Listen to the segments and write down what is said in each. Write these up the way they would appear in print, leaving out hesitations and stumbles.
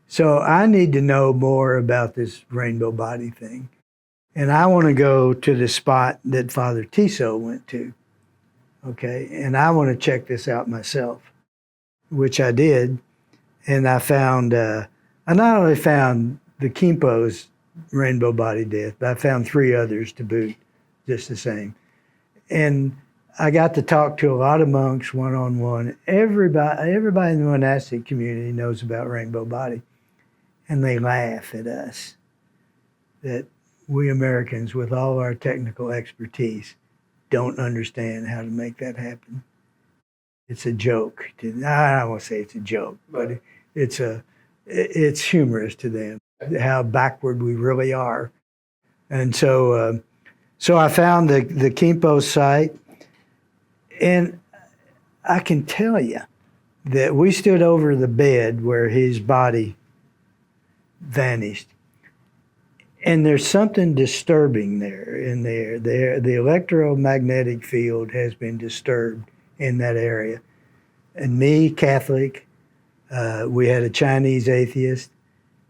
So I need to know more about this rainbow body thing. And I want to go to the spot that Father Tiso went to, okay? And I want to check this out myself, which I did. And I found, I not only found the Khenpo's rainbow body death, but I found 3 others to boot, just the same. And I got to talk to a lot of monks one-on-one. Everybody in the monastic community knows about rainbow body. And they laugh at us that we Americans, with all our technical expertise, don't understand how to make that happen. It's a joke. I don't want to say it's a joke, but it's humorous to them how backward we really are. And so I found the Khenpo site, and I can tell you that we stood over the bed where his body vanished. And there's something disturbing there in there. The electromagnetic field has been disturbed in that area. And me, Catholic, we had a Chinese atheist,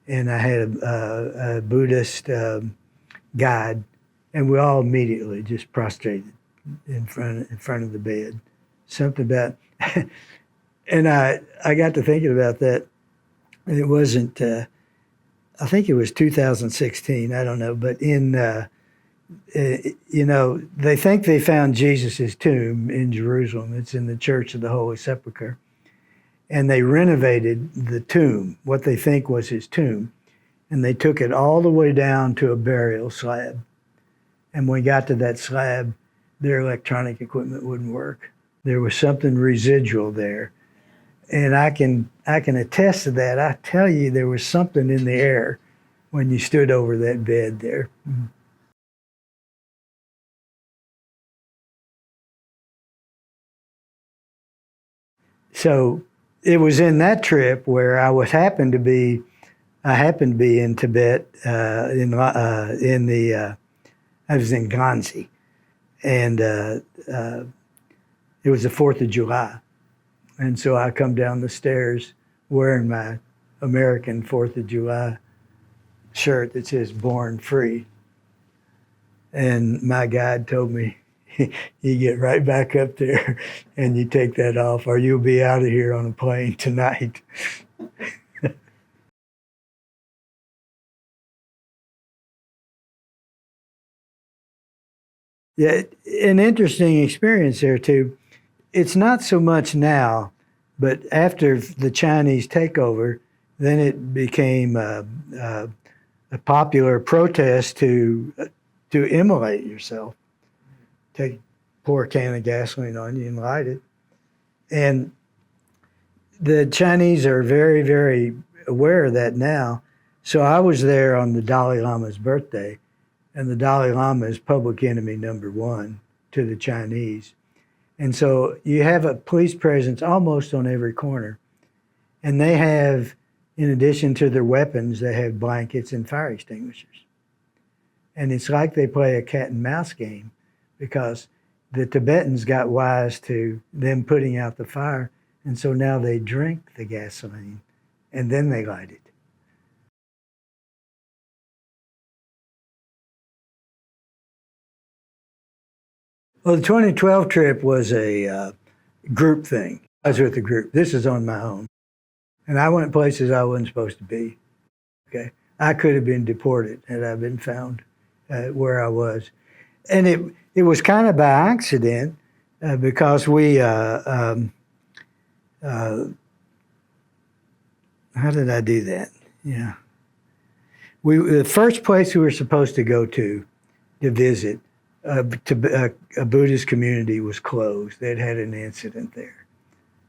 and I had a Buddhist guide, and we all immediately just prostrated in front of the bed. Something about, and I got to thinking about that. And it wasn't. I think it was 2016, I don't know, but they think they found Jesus' tomb in Jerusalem. It's in the Church of the Holy Sepulchre. And they renovated the tomb, what they think was his tomb, and they took it all the way down to a burial slab. And when we got to that slab, their electronic equipment wouldn't work. There was something residual there. And I can attest to that. I tell you, there was something in the air when you stood over that bed there. So it was in that trip where I happened to be in Tibet. I was in Ganzi, and it was the 4th of July. And so I come down the stairs wearing my American 4th of July shirt that says "Born Free." And my guide told me, you get right back up there and you take that off, or you'll be out of here on a plane tonight. Yeah, an interesting experience there too. It's not so much now, but after the Chinese takeover, then it became a popular protest to immolate yourself. Pour a can of gasoline on you and light it. And the Chinese are very, very aware of that now. So I was there on the Dalai Lama's birthday, and the Dalai Lama is public enemy number 1 to the Chinese. And so you have a police presence almost on every corner. And they have, in addition to their weapons, they have blankets and fire extinguishers. And it's like they play a cat and mouse game, because the Tibetans got wise to them putting out the fire. And so now they drink the gasoline and then they light it. Well, the 2012 trip was a group thing. I was with a group. This is on my own. And I went places I wasn't supposed to be. Okay, I could have been deported had I been found where I was. And it was kind of by accident because we, how did I do that? Yeah. The first place we were supposed to go to visit, a Buddhist community was closed. They'd had an incident there.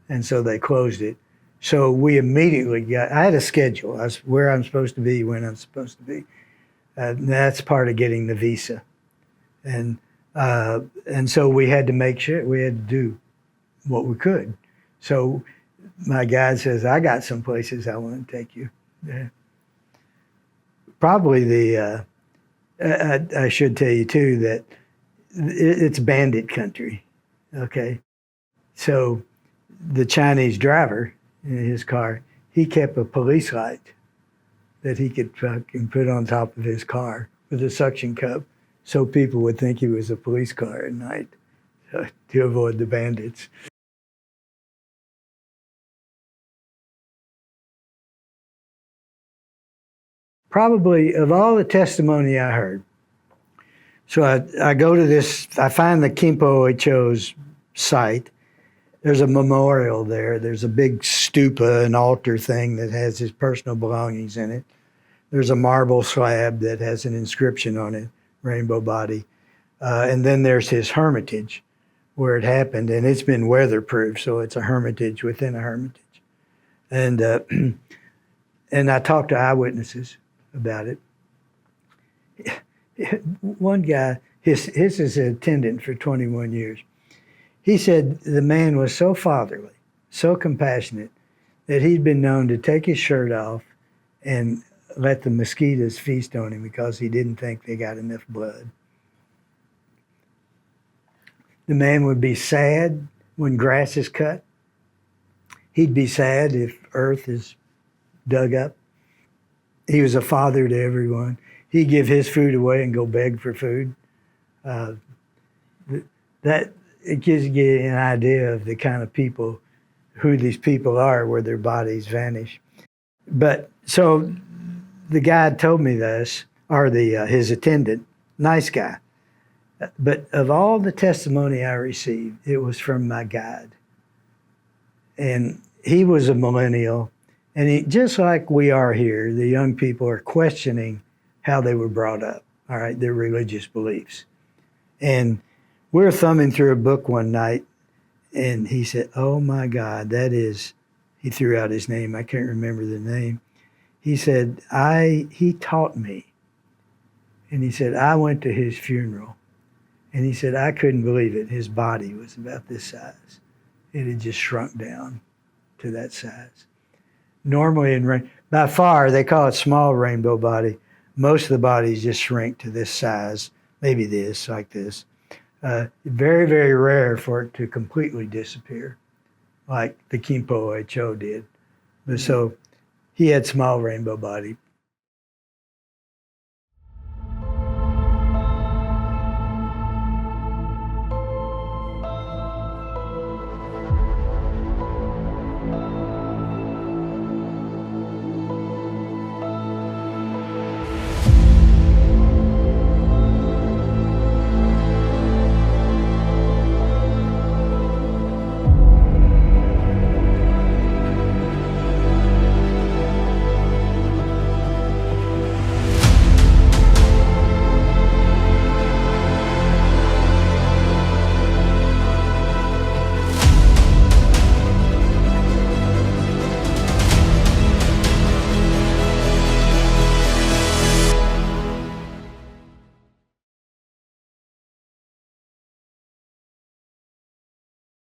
And so they closed it. So we immediately I had a schedule. I was where I'm supposed to be, when I'm supposed to be. That's part of getting the visa. And so we had to make sure, we had to do what we could. So my guide says, I got some places I want to take you. Yeah. probably I should tell you too that it's bandit country. Okay. So the Chinese driver in his car, he kept a police light that he could fucking put on top of his car with a suction cup so people would think he was a police car at night to avoid the bandits. Probably of all the testimony I heard, so I go to this, I find the Khenpo Acho's site. There's a memorial there. There's a big stupa, an altar thing that has his personal belongings in it. There's a marble slab that has an inscription on it, rainbow body. And then there's his hermitage where it happened, and it's been weatherproof, so it's a hermitage within a hermitage. And and I talked to eyewitnesses about it. One guy, his is an attendant for 21 years. He said the man was so fatherly, so compassionate, that he'd been known to take his shirt off and let the mosquitoes feast on him because he didn't think they got enough blood. The man would be sad when grass is cut. He'd be sad if earth is dug up. He was a father to everyone. He'd give his food away and go beg for food. That it gives you an idea of the kind of people, who these people are, where their bodies vanish. But so the guide told me this, or his attendant, nice guy. But of all the testimony I received, it was from my guide. And he was a millennial. And just like we are here, the young people are questioning how they were brought up, all right, their religious beliefs. And we're thumbing through a book one night, and he said, oh my God, he threw out his name. I can't remember the name. He said, he taught me. And he said, I went to his funeral. And he said, I couldn't believe it. His body was about this size. It had just shrunk down to that size. Normally, by far, they call it small rainbow body. Most of the bodies just shrink to this size, maybe this, like this. Very, very rare for it to completely disappear, like the Khenpo Acho did. But so he had small rainbow body.